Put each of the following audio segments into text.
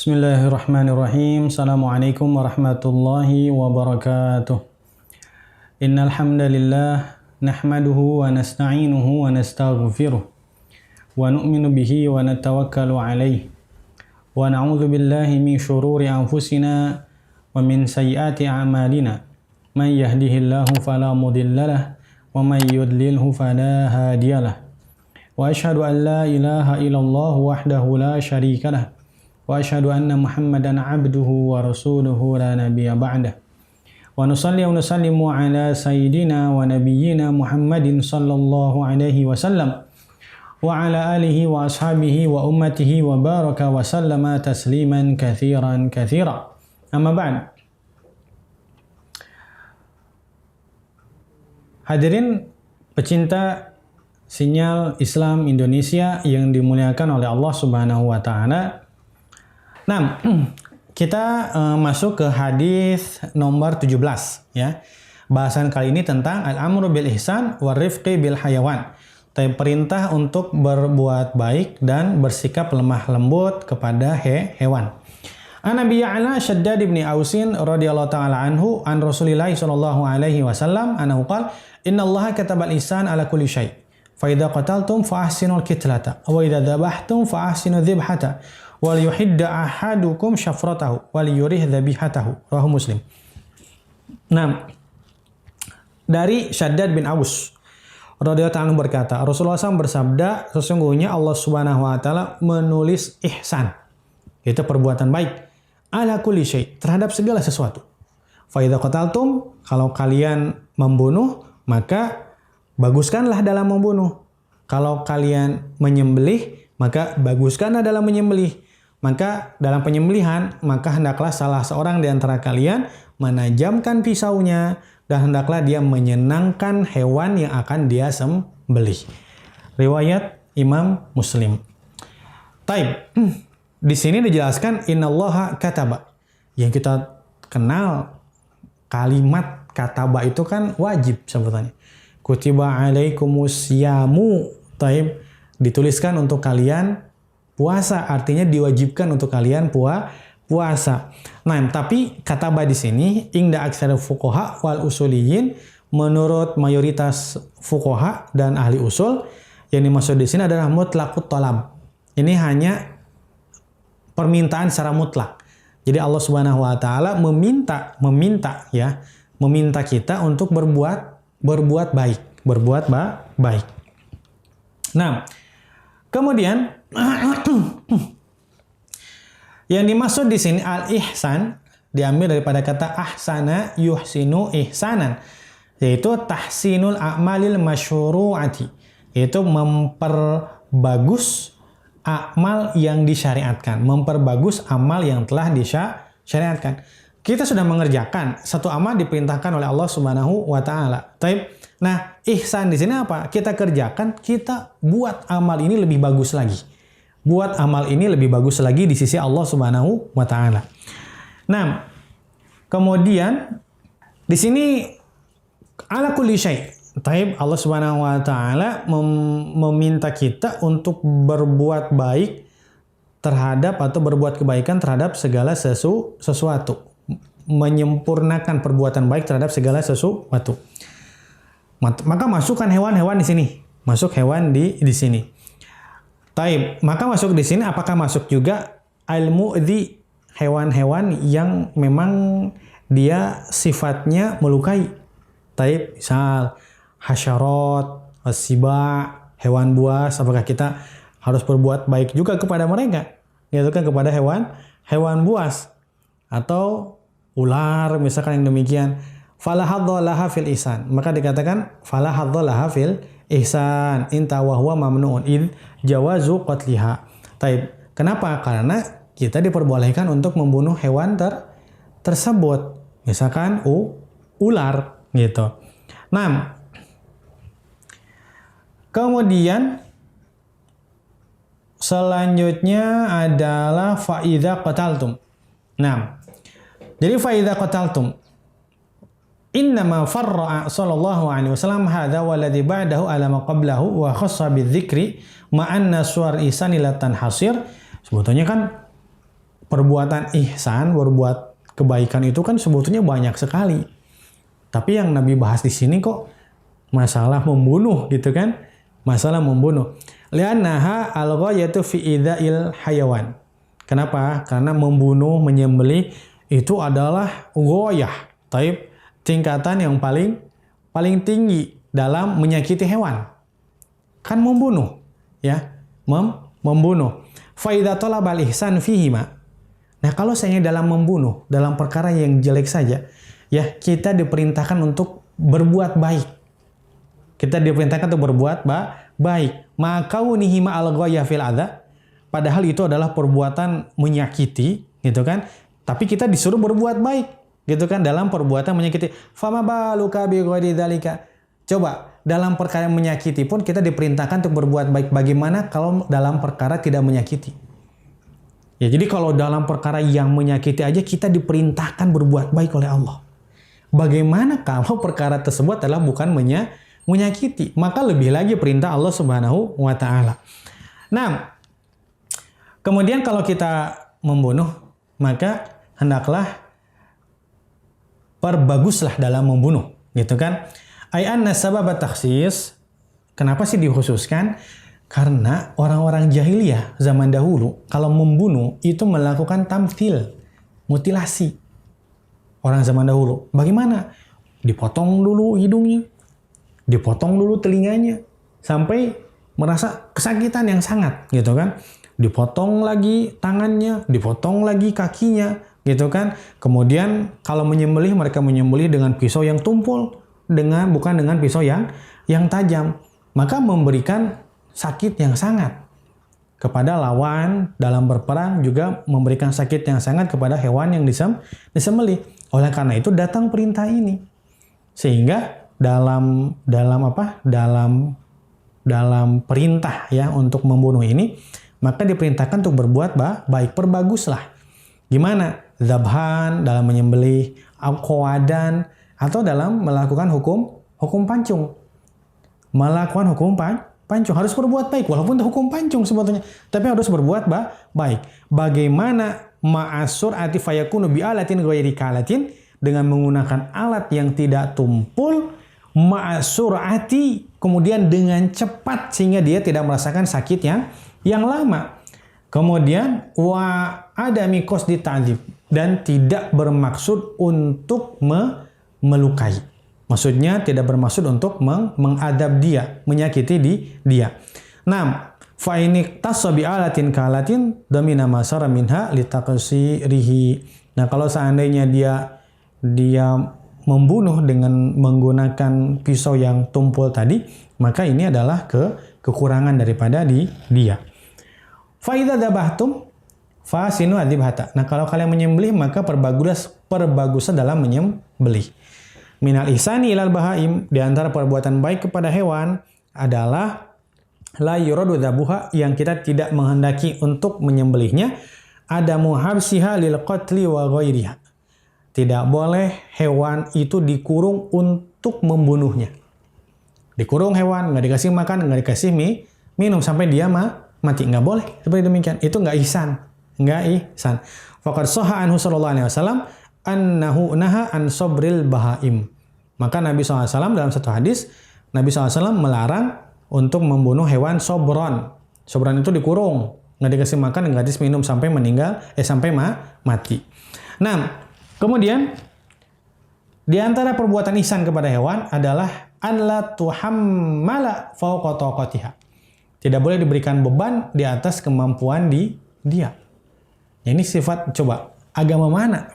Bismillahirrahmanirrahim. Assalamualaikum warahmatullahi wabarakatuh. Innal hamdalillah nahmaduhu wa nasta'inuhu wa nastaghfiruh wa nu'minu bihi wa natawakkalu alayhi wa na'udzu billahi min shururi anfusina wa min sayyiati a'malina. Man yahdihillahu fala mudhillalah wa man yudlilhu fala hadiyalah. Wa asyhadu an la ilaha illallah wahdahu la syarikalah. Wa asyhadu anna Muhammadan abduhu wa rasuluhu la nabiyya ba'dah. Wa nusalli wa nusallimu ala sayyidina wa nabiyyina Muhammadin sallallahu alaihi wasallam wa ala alihi wa ashabihi wa ummatihi wa baraka wa sallama tasliman katsiran katsira. Amma ba'd. Hadirin pecinta sinyal Islam Indonesia yang dimuliakan oleh Allah Subhanahu wa taala. Nah, kita masuk ke hadis nomor 17 ya. Bahasan kali ini tentang al-amru bil ihsan wa rifqi bil hayawan. Perintah untuk berbuat baik dan bersikap lemah lembut kepada hewan. An Abi Ya'la Shaddad bin Ausin radhiyallahu taala anhu an Rasulillah sallallahu alaihi wasallam annahu qala innallaha katabal ihsan ala kulli syai. Fa idza qataltum fa ahsinul qitlata wa idza dhabhtum fa ahsinudz dzibhata. Wal yuhidda ahadukum syafratahu wal yurih dzabihatahu. Rawahu Muslim. Nah, dari Shaddad bin Aus radhiyallahu ta'ala berkata, Rasulullah SAW bersabda, sesungguhnya Allah Subhanahu wa taala menulis ihsan, yaitu perbuatan baik, ala kulli syai, terhadap segala sesuatu. Fa idza qataltum, kalau kalian membunuh, maka baguskanlah dalam membunuh. Kalau kalian menyembelih, maka baguskanlah dalam menyembelih. Maka dalam penyembelihan, maka hendaklah salah seorang di antara kalian menajamkan pisaunya dan hendaklah dia menyenangkan hewan yang akan dia sembelih. Riwayat Imam Muslim. Taib. Di sini dijelaskan innallaha kataba. Yang kita kenal kalimat kataba itu kan wajib sebutannya. Kutiba alaikumus syamu. Taib. Dituliskan untuk kalian puasa, artinya diwajibkan untuk kalian puasa. Nah, tapi kataba di sini inda aksar fuqaha wal usuliyin, menurut mayoritas fuqaha dan ahli usul, yang dimaksud di sini adalah mutlaqut talab. Ini hanya permintaan secara mutlak. Jadi Allah Subhanahu wa taala meminta kita untuk berbuat baik. Nah, kemudian yang dimaksud di sini al-ihsan diambil daripada kata ahsana yuhsinu ihsanan, yaitu tahsinul a'malil masyru'ati, yaitu memperbagus amal yang disyariatkan, memperbagus amal yang telah disyariatkan. Kita sudah mengerjakan satu amal diperintahkan oleh Allah Subhanahu wa taala. Nah, ihsan di sini apa? Kita kerjakan, kita buat amal ini lebih bagus lagi. Buat amal ini lebih bagus lagi di sisi Allah Subhanahu wa taala. Nah, kemudian di sini ala kulli syai. Allah Subhanahu wa taala meminta kita untuk berbuat baik terhadap atau berbuat kebaikan terhadap segala sesuatu. Menyempurnakan perbuatan baik terhadap segala sesuatu. Maka masukkan hewan-hewan di sini. Masuk hewan di sini. Taib. Maka masuk di sini apakah masuk juga al-mu'dhi, hewan-hewan yang memang dia sifatnya melukai. Taib. Misal hasyarat, as-siba, hewan buas, apakah kita harus berbuat baik juga kepada mereka? Yaitu kan kepada hewan buas atau ular misalkan yang demikian. Fala hadzallaha fil ihsan. Maka dikatakan fala hadzallaha fil ihsan inta wa huwa mamnuun id jawazu qatliha. Taib. Kenapa? Karena kita diperbolehkan untuk membunuh hewan tersebut. Misalkan ular gitu. Nah, kemudian selanjutnya adalah fa idza qataltum. Nah, jadi fa idza qataltum innama farra'a sallallahu alaihi wasallam hadza walladhi ba'dahu ala ma qablahu wa khassa bidzikri ma'anna suwar ihsani la tanhasir. Sebetulnya kan perbuatan ihsan, berbuat kebaikan itu kan sebetulnya banyak sekali. Tapi yang Nabi bahas di sini kok masalah membunuh gitu kan? Masalah membunuh. Li'annaha al-ghayatu fi idza'il hayawan. Kenapa? Karena membunuh, menyembelih itu adalah ghayah. Taib, tingkatan yang paling tinggi dalam menyakiti hewan. Kan membunuh, ya. Membunuh. Fa idza talabal ihsan fihima. Nah, kalau saya dalam membunuh, dalam perkara yang jelek saja, ya, kita diperintahkan untuk berbuat baik. Kita diperintahkan untuk berbuat baik. Maka unihima al-ghayah fil adza, padahal itu adalah perbuatan menyakiti, gitu kan? Tapi kita disuruh berbuat baik, gitu kan? Dalam perbuatan menyakiti. Fama baluka bi ghairi dzalika. Coba, dalam perkara yang menyakiti pun kita diperintahkan untuk berbuat baik. Bagaimana kalau dalam perkara tidak menyakiti? Ya, jadi kalau dalam perkara yang menyakiti aja kita diperintahkan berbuat baik oleh Allah. Bagaimana kalau perkara tersebut adalah bukan menyakiti? Maka lebih lagi perintah Allah Subhanahu wa taala. Nah, kemudian kalau kita membunuh, maka hendaklah perbaguslah dalam membunuh, gitu kan? Ai anna sabab takhsis, kenapa sih dikhususkan? Karena orang-orang jahiliyah zaman dahulu kalau membunuh itu melakukan tamthil, mutilasi. Orang zaman dahulu, bagaimana? Dipotong dulu hidungnya, dipotong dulu telinganya, sampai merasa kesakitan yang sangat, gitu kan? Dipotong lagi tangannya, dipotong lagi kakinya, gitu kan? Kemudian kalau menyembelih, mereka menyembelih dengan pisau yang tumpul, bukan dengan pisau yang tajam, maka memberikan sakit yang sangat kepada lawan. Dalam berperang juga memberikan sakit yang sangat kepada hewan yang disembelih. Oleh karena itu datang perintah ini, sehingga dalam perintah ya untuk membunuh ini, maka diperintahkan untuk berbuat baik, perbaguslah. Gimana? Zabhan dalam menyembelih, qawadan atau dalam melakukan hukum pancung. Melakukan hukum pancung harus berbuat baik, walaupun itu hukum pancung sebetulnya, tapi harus berbuat baik. Bagaimana ma'asur ati fayakunu bi'alatin ghairi kalatin, dengan menggunakan alat yang tidak tumpul, ma'asur ati, kemudian dengan cepat sehingga dia tidak merasakan sakit yang lama. Kemudian wa adami qasdi ta'dzib, dan tidak bermaksud untuk melukai. Maksudnya tidak bermaksud untuk mengadab dia, menyakiti dia. 6. Fa ini tasabi alatin kalatin damina masara minha litaqsirihi. Nah, kalau seandainya dia membunuh dengan menggunakan pisau yang tumpul tadi, maka ini adalah kekurangan daripada dia. Fa idza dzabhtum fasinu adzibhata. Nah, kalau kalian menyembelih maka perbaguslah dalam menyembelih. Minal ihsani ilal bahaim, di antara perbuatan baik kepada hewan adalah la yuradu dzabuha, yang kita tidak menghendaki untuk menyembelihnya, ada muhabsiha lil qatli wa ghairiha. Tidak boleh hewan itu dikurung untuk membunuhnya. Dikurung hewan, nggak dikasih makan, nggak dikasih minum sampai dia mati, nggak boleh seperti demikian. Itu nggak ihsan, Faqad shahha anhu sallallahu alaihi wasallam annahu naha an sabril bahaim. Maka Nabi SAW dalam satu hadis, Nabi SAW melarang untuk membunuh hewan sobron. Sobron itu dikurung, nggak dikasih makan, nggak dikasih minum sampai meninggal, sampai mati. Nah, kemudian di antara perbuatan ihsan kepada hewan adalah an la tuhammala fawqa taqatiha. Tidak boleh diberikan beban di atas kemampuan dia. Ini sifat, coba, agama mana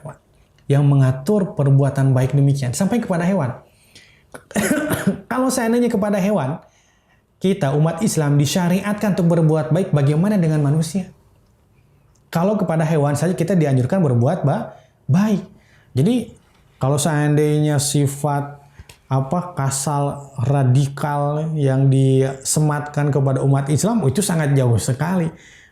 yang mengatur perbuatan baik demikian sampai kepada hewan? Kalau seandainya kepada hewan, kita umat Islam disyariatkan untuk berbuat baik, bagaimana dengan manusia? Kalau kepada hewan saja kita dianjurkan berbuat baik. Jadi kalau seandainya sifat kasal radikal yang disematkan kepada umat Islam itu sangat jauh sekali.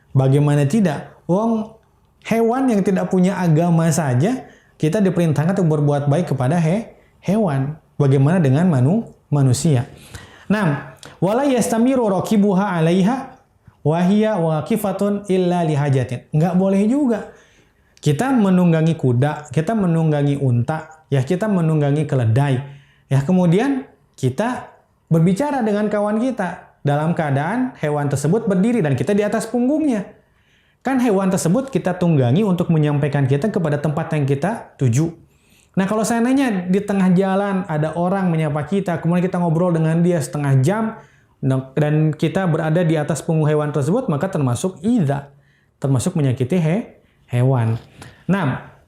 Bagaimana tidak? Wong hewan yang tidak punya agama saja kita diperintahkan untuk berbuat baik kepada hewan. Bagaimana dengan manusia? Nah, wala yastamiru rakibuha 'alaiha wa hiya waqifatun illa lihajatin. Enggak boleh juga Kita menunggangi kuda, kita menunggangi unta, ya kita menunggangi keledai. Ya kemudian kita berbicara dengan kawan kita dalam keadaan hewan tersebut berdiri dan kita di atas punggungnya. Kan hewan tersebut kita tunggangi untuk menyampaikan kita kepada tempat yang kita tuju. Nah kalau seandainya di tengah jalan ada orang menyapa kita, kemudian kita ngobrol dengan dia setengah jam, dan kita berada di atas punggung hewan tersebut, maka termasuk idza, termasuk menyakiti hewan. Nah,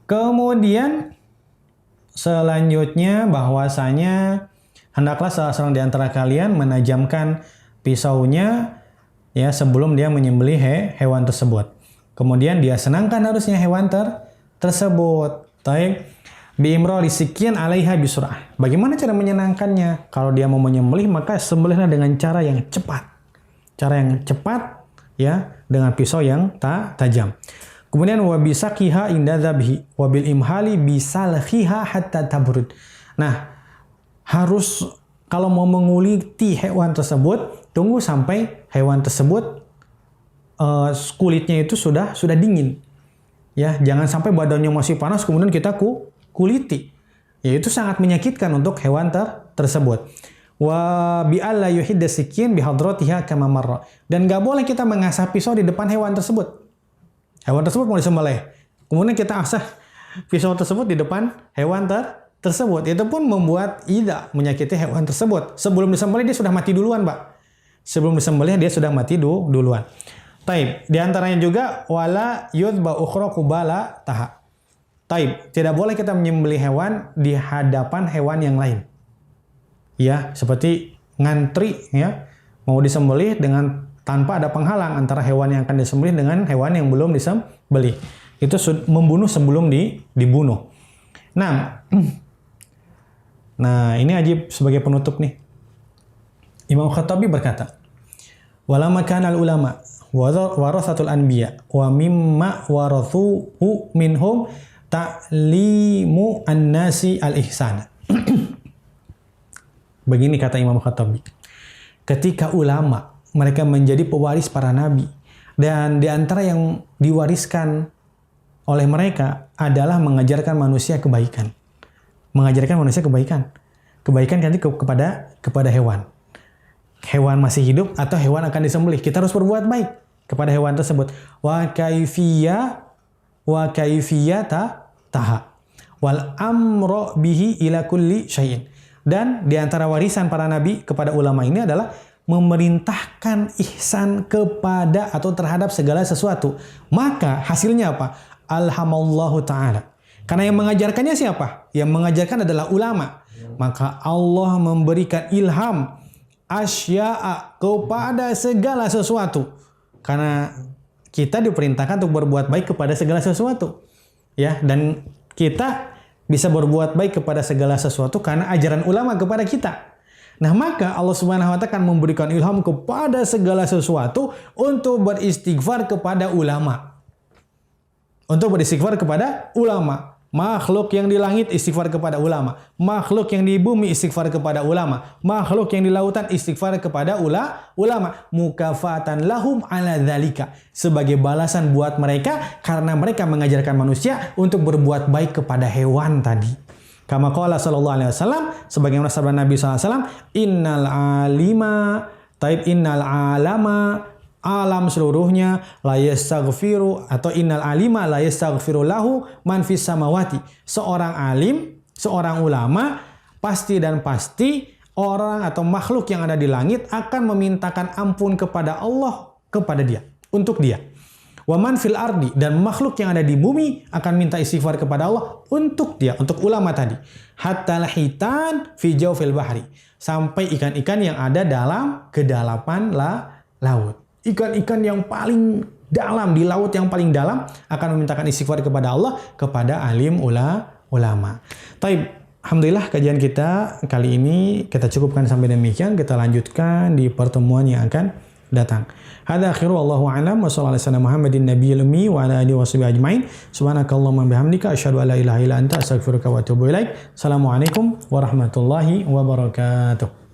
kemudian selanjutnya bahwasanya hendaklah salah seorang di antara kalian menajamkan pisaunya ya sebelum dia menyembelih hewan tersebut. Kemudian dia senangkan harusnya hewan tersebut. Taib biimroli sikian alaiha bisur'ah. Bagaimana cara menyenangkannya? Kalau dia mau menyembelih maka sembelihlah dengan cara yang cepat. Cara yang cepat ya dengan pisau yang tajam. Kemudian wabisaqiha inda dzabhi wabil imhali bisalkhiha hatta tabrud. Nah, harus kalau mau menguliti hewan tersebut, tunggu sampai hewan tersebut kulitnya itu sudah dingin. Ya, jangan sampai badannya masih panas kemudian kita kuliti. Ya, itu sangat menyakitkan untuk hewan tersebut. Wa bi alla yuhidda sikin bi hadratiha kama marra. Dan enggak boleh kita mengasah pisau di depan hewan tersebut. Hewan tersebut mau disembelih. Kemudian kita asah pisau tersebut di depan hewan tersebut. Itu pun membuat idza, menyakiti hewan tersebut. Sebelum disembelih dia sudah mati duluan, Pak. Sebelum disembelih dia sudah mati duluan. Taib. Di antaranya juga wala yudba ukhra qubala taha. Taib. Tidak boleh kita menyembelih hewan di hadapan hewan yang lain. Ya, seperti ngantri ya, mau disembelih dengan tanpa ada penghalang antara hewan yang akan disembelih dengan hewan yang belum disembelih. Itu membunuh sebelum dibunuh. Nah, ini Ajib sebagai penutup nih. Imam Khattabi berkata, "Walama kana al-ulama warathatul anbiya wa mimma warathuhu minhum ta'limu an-nasi al-ihsana." Begini kata Imam Khattabi. Ketika ulama mereka menjadi pewaris para nabi, dan di antara yang diwariskan oleh mereka adalah mengajarkan manusia kebaikan. Mengajarkan manusia kebaikan. Kebaikan nanti kepada hewan. Hewan masih hidup atau hewan akan disembelih. Kita harus berbuat baik kepada hewan tersebut. Wa kaifiyata taha. Wal amro bihi ila kulli syai'in. Dan di antara warisan para nabi kepada ulama ini adalah memerintahkan ihsan kepada atau terhadap segala sesuatu. Maka hasilnya apa? Alhamallahu ta'ala. Karena yang mengajarkannya siapa? Yang mengajarkan adalah ulama. Maka Allah memberikan ilham asya'a kepada segala sesuatu. Karena kita diperintahkan untuk berbuat baik kepada segala sesuatu. Ya, dan kita bisa berbuat baik kepada segala sesuatu karena ajaran ulama kepada kita. Nah, maka Allah Subhanahu wa taala akan memberikan ilham kepada segala sesuatu untuk beristighfar kepada ulama. Untuk beristighfar kepada ulama. Makhluk yang di langit istighfar kepada ulama. Makhluk yang di bumi istighfar kepada ulama. Makhluk yang di lautan istighfar kepada ulama. Mukafatan lahum ala dzalika. Sebagai balasan buat mereka karena mereka mengajarkan manusia untuk berbuat baik kepada hewan tadi. Kama qala sallallahu alaihi wasallam, sebagaimana sabda Nabi sallallahu alaihi wasallam, innal alama alam seluruhnya la yastaghfiru atau innal alima la yastaghfiru lahu man fis samawati. Seorang alim, seorang ulama pasti orang atau makhluk yang ada di langit akan memintakan ampun kepada Allah kepada dia, untuk dia. Wa man fil ardi, dan makhluk yang ada di bumi akan minta istighfar kepada Allah untuk dia, untuk ulama tadi. Hatta hitan fi jawfil bahri, sampai ikan-ikan yang ada dalam kedalaman laut. Ikan-ikan yang paling dalam di laut yang paling dalam akan memintakan istighfar kepada Allah kepada alim ulama. Taib, alhamdulillah kajian kita kali ini kita cukupkan sampai demikian. Kita lanjutkan di pertemuan yang akan datang. Hadza akhiru wallahu a'lam wa sallallahu alaihi Muhammadin nabiyil ummi wa ala alihi washabihi ajmain. Subhanakallahumma bihamdika asyhadu an la ilaha illa anta astaghfiruka wa atubu ilaik. Assalamualaikum warahmatullahi wabarakatuh.